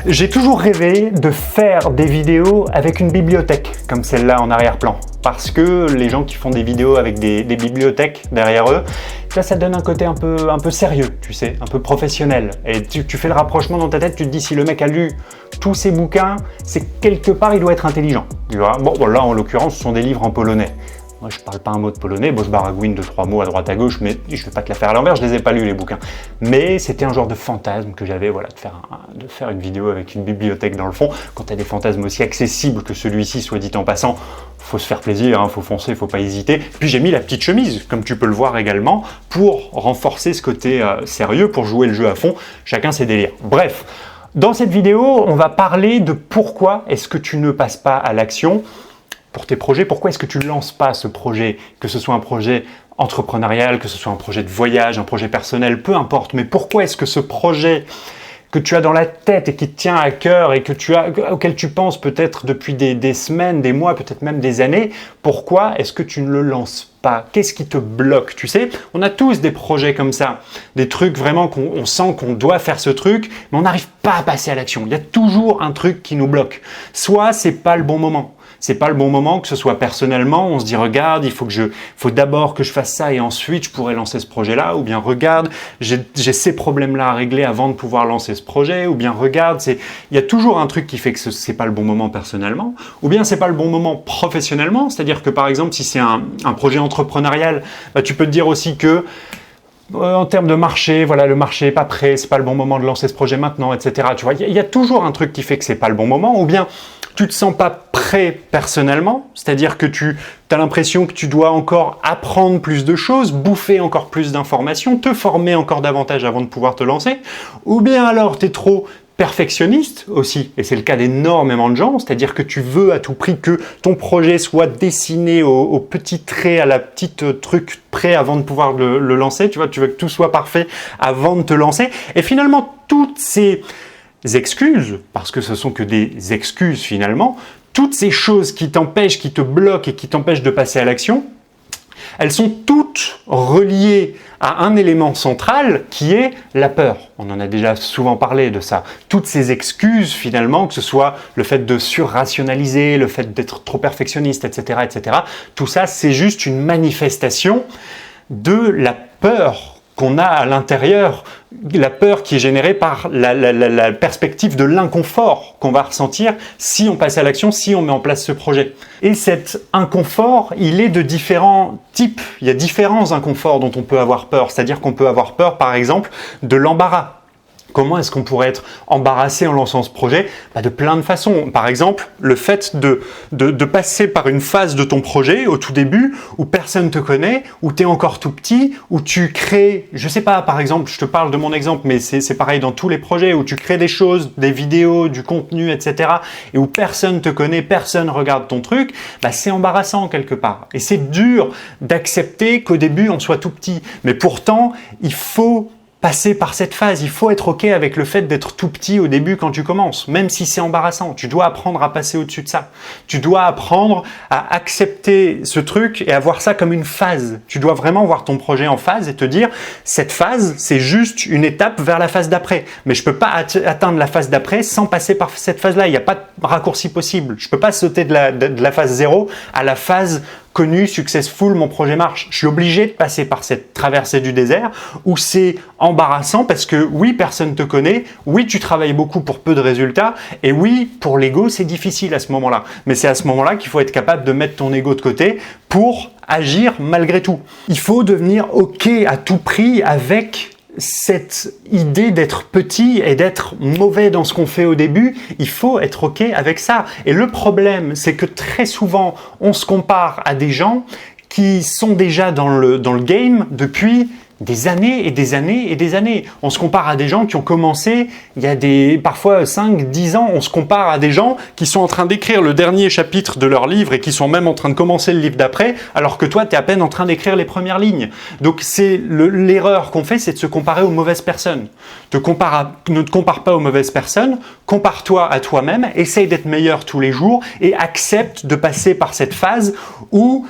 J'ai toujours rêvé de faire des vidéos avec une bibliothèque, comme celle-là en arrière-plan. Parce que les gens qui font des vidéos avec des bibliothèques derrière eux, ça donne un côté un peu sérieux, tu sais, un peu professionnel. Et tu fais le rapprochement dans ta tête, tu te dis si le mec a lu tous ces bouquins, c'est quelque part il doit être intelligent. Tu vois. Bon, là en l'occurrence, ce sont des livres en polonais. Moi, je parle pas un mot de polonais, bon, je baragouine 2-3 mots à droite à gauche, mais je vais pas te la faire à l'envers, je les ai pas lus les bouquins. Mais c'était un genre de fantasme que j'avais, voilà, de faire une vidéo avec une bibliothèque dans le fond. Quand tu as des fantasmes aussi accessibles que celui-ci, soit dit en passant, faut se faire plaisir, hein, faut foncer, faut pas hésiter. Puis j'ai mis la petite chemise, comme tu peux le voir également, pour renforcer ce côté sérieux, pour jouer le jeu à fond. Chacun ses délires. Bref, dans cette vidéo, on va parler de pourquoi est-ce que tu ne passes pas à l'action pour tes projets. Pourquoi est-ce que tu ne lances pas ce projet, que ce soit un projet entrepreneurial, que ce soit un projet de voyage, un projet personnel, peu importe, mais pourquoi est-ce que ce projet que tu as dans la tête et qui te tient à cœur et auquel tu penses peut-être depuis des semaines, des mois, peut-être même des années, pourquoi est-ce que tu ne le lances pas? Qu'est-ce qui te bloque? Tu sais, on a tous des projets comme ça, des trucs vraiment qu'on sent qu'on doit faire ce truc, mais on n'arrive pas à passer à l'action. Il y a toujours un truc qui nous bloque. Soit c'est pas le bon moment. C'est pas le bon moment, que ce soit personnellement, on se dit regarde, faut d'abord que je fasse ça et ensuite je pourrais lancer ce projet-là, ou bien regarde, j'ai ces problèmes-là à régler avant de pouvoir lancer ce projet, ou bien regarde, il y a toujours un truc qui fait que c'est pas le bon moment personnellement, ou bien c'est pas le bon moment professionnellement, c'est-à-dire que par exemple si c'est un projet entrepreneurial, bah, tu peux te dire aussi que en termes de marché, voilà, le marché est pas prêt, c'est pas le bon moment de lancer ce projet maintenant, etc. Tu vois, il y a toujours un truc qui fait que c'est pas le bon moment, ou bien tu te sens pas prêt personnellement, c'est-à-dire que tu as l'impression que tu dois encore apprendre plus de choses, bouffer encore plus d'informations, te former encore davantage avant de pouvoir te lancer, ou bien alors tu es trop perfectionniste aussi, et c'est le cas d'énormément de gens, c'est-à-dire que tu veux à tout prix que ton projet soit dessiné au petit trait, à la petite truc prêt avant de pouvoir le lancer, tu vois, tu veux que tout soit parfait avant de te lancer, et finalement toutes ces excuses, parce que ce sont que des excuses finalement, toutes ces choses qui t'empêchent, qui te bloquent et qui t'empêchent de passer à l'action, elles sont toutes reliées à un élément central qui est la peur. On en a déjà souvent parlé de ça. Toutes ces excuses finalement, que ce soit le fait de surrationaliser, le fait d'être trop perfectionniste, etc., etc., tout ça c'est juste une manifestation de la peur qu'on a à l'intérieur, la peur qui est générée par la perspective de l'inconfort qu'on va ressentir si on passe à l'action, si on met en place ce projet. Et cet inconfort, il est de différents types. Il y a différents inconforts dont on peut avoir peur. C'est-à-dire qu'on peut avoir peur, par exemple, de l'embarras. Comment est-ce qu'on pourrait être embarrassé en lançant ce projet? De plein de façons. Par exemple, le fait de passer par une phase de ton projet au tout début où personne ne te connaît, où tu es encore tout petit, où tu crées, je sais pas, par exemple, je te parle de mon exemple, mais c'est pareil dans tous les projets, où tu crées des choses, des vidéos, du contenu, etc. et où personne te connaît, personne regarde ton truc, c'est embarrassant quelque part. Et c'est dur d'accepter qu'au début, on soit tout petit. Mais pourtant, il faut passer par cette phase, il faut être OK avec le fait d'être tout petit au début quand tu commences, même si c'est embarrassant. Tu dois apprendre à passer au-dessus de ça. Tu dois apprendre à accepter ce truc et à voir ça comme une phase. Tu dois vraiment voir ton projet en phase et te dire, cette phase, c'est juste une étape vers la phase d'après. Mais je peux pas atteindre la phase d'après sans passer par cette phase-là. Il n'y a pas de raccourci possible. Je peux pas sauter de la phase 0 à la phase connu, successful, mon projet marche. Je suis obligé de passer par cette traversée du désert où c'est embarrassant parce que oui, personne te connaît, oui, tu travailles beaucoup pour peu de résultats et oui, pour l'ego, c'est difficile à ce moment-là. Mais c'est à ce moment-là qu'il faut être capable de mettre ton ego de côté pour agir malgré tout. Il faut devenir OK à tout prix avec cette idée d'être petit et d'être mauvais dans ce qu'on fait au début, il faut être OK avec ça. Et le problème, c'est que très souvent, on se compare à des gens qui sont déjà dans le game depuis des années et des années et des années. On se compare à des gens qui ont commencé il y a parfois 5, 10 ans. On se compare à des gens qui sont en train d'écrire le dernier chapitre de leur livre et qui sont même en train de commencer le livre d'après, alors que toi, tu es à peine en train d'écrire les premières lignes. Donc, c'est l'erreur qu'on fait, c'est de se comparer aux mauvaises personnes. Ne te compare pas aux mauvaises personnes, compare-toi à toi-même, essaye d'être meilleur tous les jours et accepte de passer par cette phase où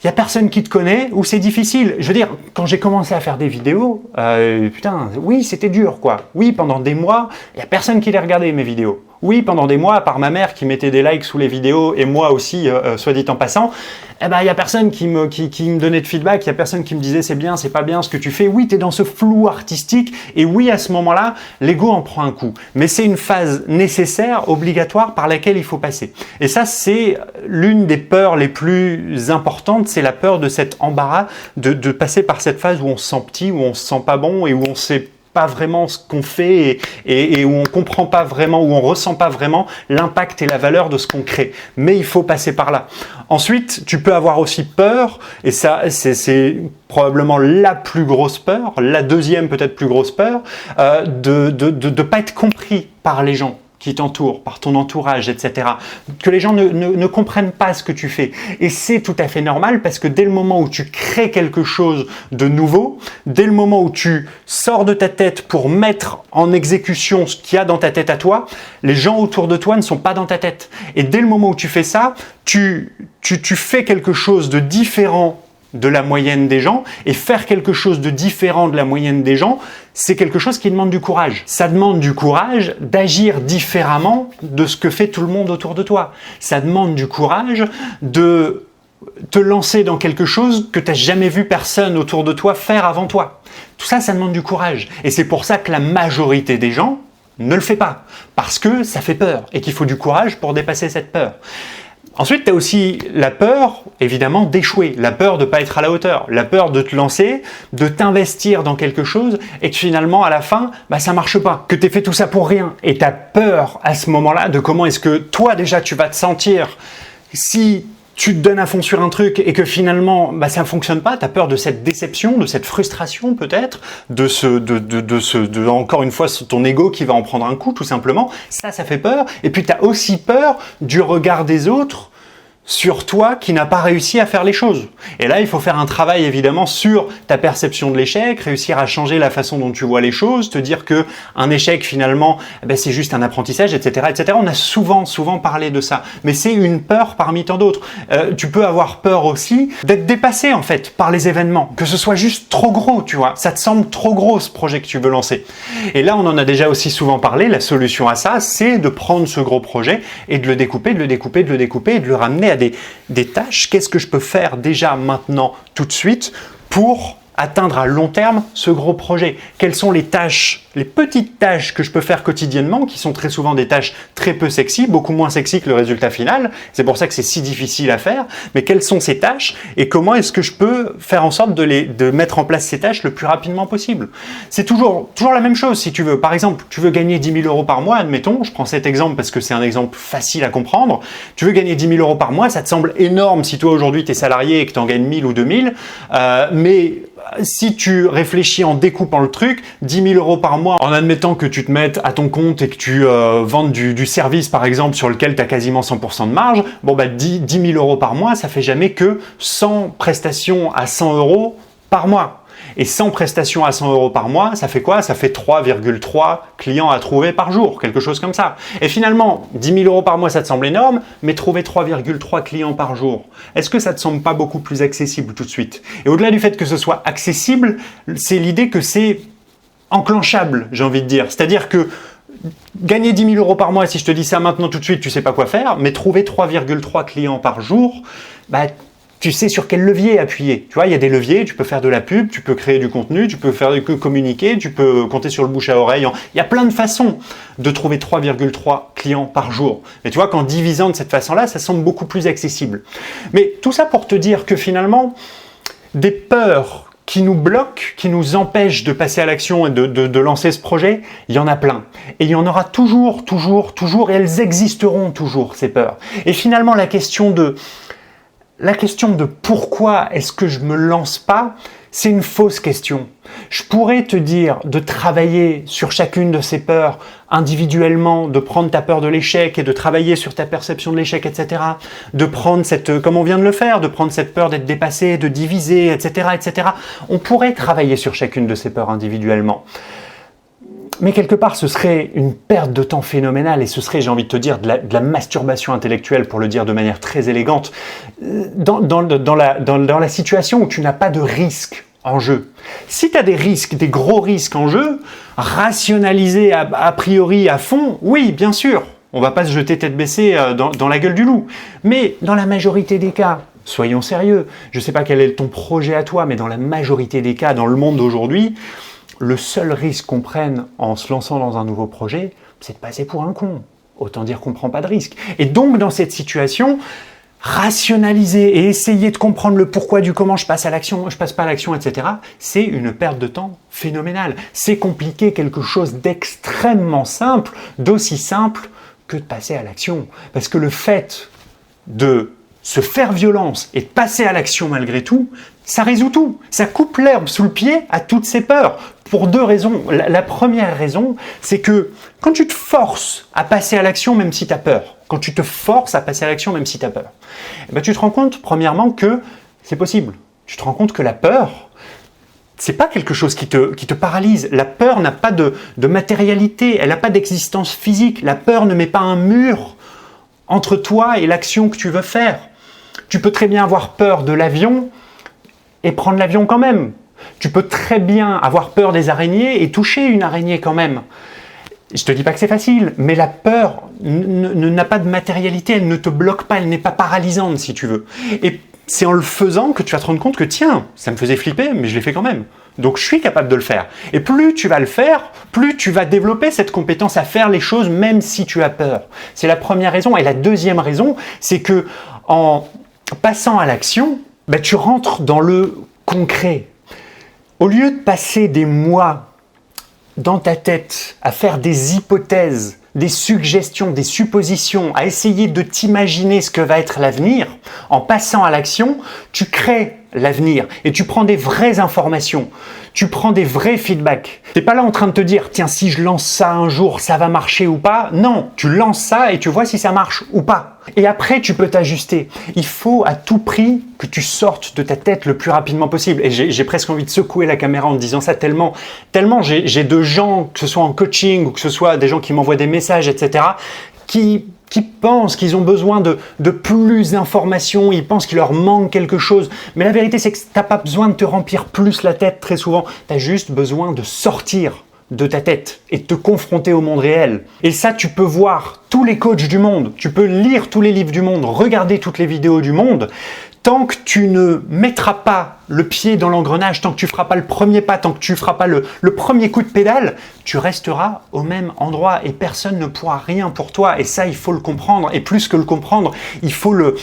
il n'y a personne qui te connaît ou c'est difficile. Je veux dire, quand j'ai commencé à faire des vidéos, putain, oui, c'était dur, quoi. Oui, pendant des mois, il n'y a personne qui les regardait, mes vidéos. Oui, pendant des mois, à part ma mère qui mettait des likes sous les vidéos et moi aussi, soit dit en passant, eh ben, il n'y a personne qui me donnait de feedback, il n'y a personne qui me disait c'est bien, c'est pas bien ce que tu fais. Oui, tu es dans ce flou artistique et oui, à ce moment-là, l'ego en prend un coup. Mais c'est une phase nécessaire, obligatoire, par laquelle il faut passer. Et ça, c'est l'une des peurs les plus importantes, c'est la peur de cet embarras, de passer par cette phase où on se sent petit, où on se sent pas bon et où on sait pas vraiment ce qu'on fait et où on comprend pas vraiment, où on ressent pas vraiment l'impact et la valeur de ce qu'on crée. Mais il faut passer par là. Ensuite, tu peux avoir aussi peur, et ça, c'est probablement la plus grosse peur, la deuxième peut-être plus grosse peur, de pas être compris par les gens qui t'entourent, par ton entourage, etc. Que les gens ne comprennent pas ce que tu fais. Et c'est tout à fait normal parce que dès le moment où tu crées quelque chose de nouveau, dès le moment où tu sors de ta tête pour mettre en exécution ce qu'il y a dans ta tête à toi, les gens autour de toi ne sont pas dans ta tête. Et dès le moment où tu fais ça, tu fais quelque chose de différent de la moyenne des gens, et faire quelque chose de différent de la moyenne des gens, c'est quelque chose qui demande du courage. Ça demande du courage d'agir différemment de ce que fait tout le monde autour de toi. Ça demande du courage de te lancer dans quelque chose que tu n'as jamais vu personne autour de toi faire avant toi. Tout ça, ça demande du courage. Et c'est pour ça que la majorité des gens ne le fait pas, parce que ça fait peur, et qu'il faut du courage pour dépasser cette peur. Ensuite, tu as aussi la peur, évidemment, d'échouer, la peur de ne pas être à la hauteur, la peur de te lancer, de t'investir dans quelque chose et que finalement, à la fin, ça ne marche pas, que tu aies fait tout ça pour rien. Et tu as peur à ce moment-là de comment est-ce que toi, déjà, tu vas te sentir si tu te donnes à fond sur un truc et que finalement ça ne fonctionne pas, tu as peur de cette déception, de cette frustration peut-être, encore une fois, ton ego qui va en prendre un coup tout simplement. Ça fait peur. Et puis tu as aussi peur du regard des autres sur toi qui n'a pas réussi à faire les choses. Et là, il faut faire un travail évidemment sur ta perception de l'échec, réussir à changer la façon dont tu vois les choses, te dire que un échec finalement, c'est juste un apprentissage, etc., etc. On a souvent parlé de ça, mais c'est une peur parmi tant d'autres. Tu peux avoir peur aussi d'être dépassé en fait par les événements, que ce soit juste trop gros, tu vois. Ça te semble trop gros ce projet que tu veux lancer. Et là, on en a déjà aussi souvent parlé. La solution à ça, c'est de prendre ce gros projet et de le découper et de le ramener à des tâches. Qu'est-ce que je peux faire déjà maintenant, tout de suite, pour atteindre à long terme ce gros projet? Quelles sont les tâches, les petites tâches que je peux faire quotidiennement, qui sont très souvent des tâches très peu sexy, beaucoup moins sexy que le résultat final. C'est pour ça que c'est si difficile à faire. Mais quelles sont ces tâches et comment est-ce que je peux faire en sorte de mettre en place ces tâches le plus rapidement possible? C'est toujours la même chose si tu veux. Par exemple, tu veux gagner 10 000 euros par mois, admettons. Je prends cet exemple parce que c'est un exemple facile à comprendre. Tu veux gagner 10 000 euros par mois, ça te semble énorme si toi aujourd'hui tu es salarié et que tu en gagnes 1000 ou 2000. Mais si tu réfléchis en découpant le truc, 10 000 euros par mois, en admettant que tu te mettes à ton compte et que tu vendes du service par exemple sur lequel tu as quasiment 100% de marge, 10 000 euros par mois, ça fait jamais que 100 prestations à 100 euros par mois. Et 100 prestations à 100 euros par mois, ça fait quoi? Ça fait 3,3 clients à trouver par jour, quelque chose comme ça. Et finalement, 10 000 euros par mois, ça te semble énorme, mais trouver 3,3 clients par jour, est-ce que ça te semble pas beaucoup plus accessible tout de suite? Et au-delà du fait que ce soit accessible, c'est l'idée que c'est enclenchable, j'ai envie de dire. C'est-à-dire que gagner 10 000 euros par mois, si je te dis ça maintenant tout de suite, tu sais pas quoi faire, mais trouver 3,3 clients par jour, tu sais sur quel levier appuyer. Tu vois, il y a des leviers, tu peux faire de la pub, tu peux créer du contenu, tu peux communiquer, tu peux compter sur le bouche à oreille. Il y a plein de façons de trouver 3,3 clients par jour. Mais tu vois qu'en divisant de cette façon-là, ça semble beaucoup plus accessible. Mais tout ça pour te dire que finalement, des peurs qui nous bloquent, qui nous empêchent de passer à l'action et de lancer ce projet, il y en a plein. Et il y en aura toujours, et elles existeront toujours, ces peurs. Et finalement, la question de pourquoi est-ce que je me lance pas, c'est une fausse question. Je pourrais te dire de travailler sur chacune de ces peurs individuellement, de prendre ta peur de l'échec et de travailler sur ta perception de l'échec, etc. De prendre comme on vient de le faire, de prendre cette peur d'être dépassé, de diviser, etc., etc. On pourrait travailler sur chacune de ces peurs individuellement. Mais quelque part, ce serait une perte de temps phénoménale et ce serait, j'ai envie de te dire, de la masturbation intellectuelle, pour le dire de manière très élégante, dans la situation où tu n'as pas de risque en jeu. Si tu as des risques, des gros risques en jeu, rationaliser a priori à fond, oui, bien sûr, on va pas se jeter tête baissée dans la gueule du loup. Mais dans la majorité des cas, soyons sérieux, je ne sais pas quel est ton projet à toi, mais dans la majorité des cas, dans le monde d'aujourd'hui, le seul risque qu'on prenne en se lançant dans un nouveau projet, c'est de passer pour un con. Autant dire qu'on ne prend pas de risque. Et donc, dans cette situation, rationaliser et essayer de comprendre le pourquoi du comment je passe à l'action, je passe pas à l'action, etc., c'est une perte de temps phénoménale. C'est compliquer quelque chose d'extrêmement simple, d'aussi simple que de passer à l'action. Parce que le fait de se faire violence et de passer à l'action malgré tout, ça résout tout. Ça coupe l'herbe sous le pied à toutes ces peurs. Pour deux raisons. La première raison, c'est que quand tu te forces à passer à l'action même si tu as peur, quand tu te forces à passer à l'action même si tu as peur, eh ben, tu te rends compte premièrement que c'est possible. Tu te rends compte que la peur, c'est pas quelque chose qui te paralyse. La peur n'a pas de matérialité, elle n'a pas d'existence physique. La peur ne met pas un mur entre toi et l'action que tu veux faire. Tu peux très bien avoir peur de l'avion et prendre l'avion quand même. Tu peux très bien avoir peur des araignées et toucher une araignée quand même. Je te dis pas que c'est facile, mais la peur n'a pas de matérialité, elle ne te bloque pas, elle n'est pas paralysante si tu veux. Et c'est en le faisant que tu vas te rendre compte que tiens, ça me faisait flipper, mais je l'ai fait quand même. Donc je suis capable de le faire. Et plus tu vas le faire, plus tu vas développer cette compétence à faire les choses même si tu as peur. C'est la première raison. Et la deuxième raison, c'est que en passant à l'action, tu rentres dans le concret. Au lieu de passer des mois dans ta tête à faire des hypothèses, des suggestions, des suppositions, à essayer de t'imaginer ce que va être l'avenir, en passant à l'action, tu crées l'avenir et tu prends des vraies informations, tu prends des vrais feedbacks. Tu n'es pas là en train de te dire, tiens, si je lance ça un jour, ça va marcher ou pas. Non, tu lances ça et tu vois si ça marche ou pas. Et après, tu peux t'ajuster. Il faut à tout prix que tu sortes de ta tête le plus rapidement possible. Et j'ai presque envie de secouer la caméra en disant ça tellement j'ai de gens, que ce soit en coaching ou que ce soit des gens qui m'envoient des messages, etc., qui pensent qu'ils ont besoin de plus d'informations, ils pensent qu'il leur manque quelque chose. Mais la vérité, c'est que tu n'as pas besoin de te remplir plus la tête très souvent. Tu as juste besoin de sortir de ta tête et de te confronter au monde réel. Et ça, tu peux voir tous les coachs du monde, tu peux lire tous les livres du monde, regarder toutes les vidéos du monde. Tant que tu ne mettras pas le pied dans l'engrenage, tant que tu ne feras pas le premier pas, tant que tu ne feras pas le premier coup de pédale, tu resteras au même endroit et personne ne pourra rien pour toi. Et ça, il faut le comprendre. Et plus que le comprendre, il faut le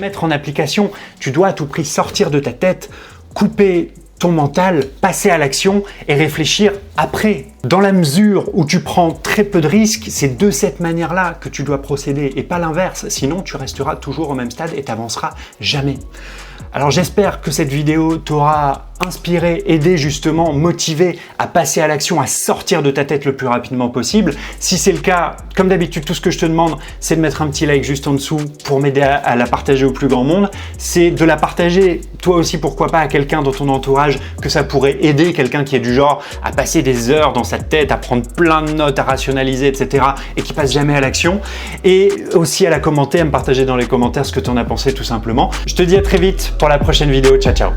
mettre en application. Tu dois à tout prix sortir de ta tête, couper ton mental, passer à l'action et réfléchir après. Dans la mesure où tu prends très peu de risques, c'est de cette manière-là que tu dois procéder et pas l'inverse. Sinon, tu resteras toujours au même stade et tu n'avanceras jamais. Alors j'espère que cette vidéo t'aura inspiré, aidé justement, motivé à passer à l'action, à sortir de ta tête le plus rapidement possible. Si c'est le cas, comme d'habitude, tout ce que je te demande, c'est de mettre un petit like juste en dessous pour m'aider à la partager au plus grand monde. C'est de la partager, toi aussi, pourquoi pas, à quelqu'un dans ton entourage que ça pourrait aider, quelqu'un qui est du genre à passer des heures dans sa tête, à prendre plein de notes, à rationaliser, etc. et qui passe jamais à l'action. Et aussi à la commenter, à me partager dans les commentaires ce que tu en as pensé tout simplement. Je te dis à très vite pour la prochaine vidéo. Ciao, ciao.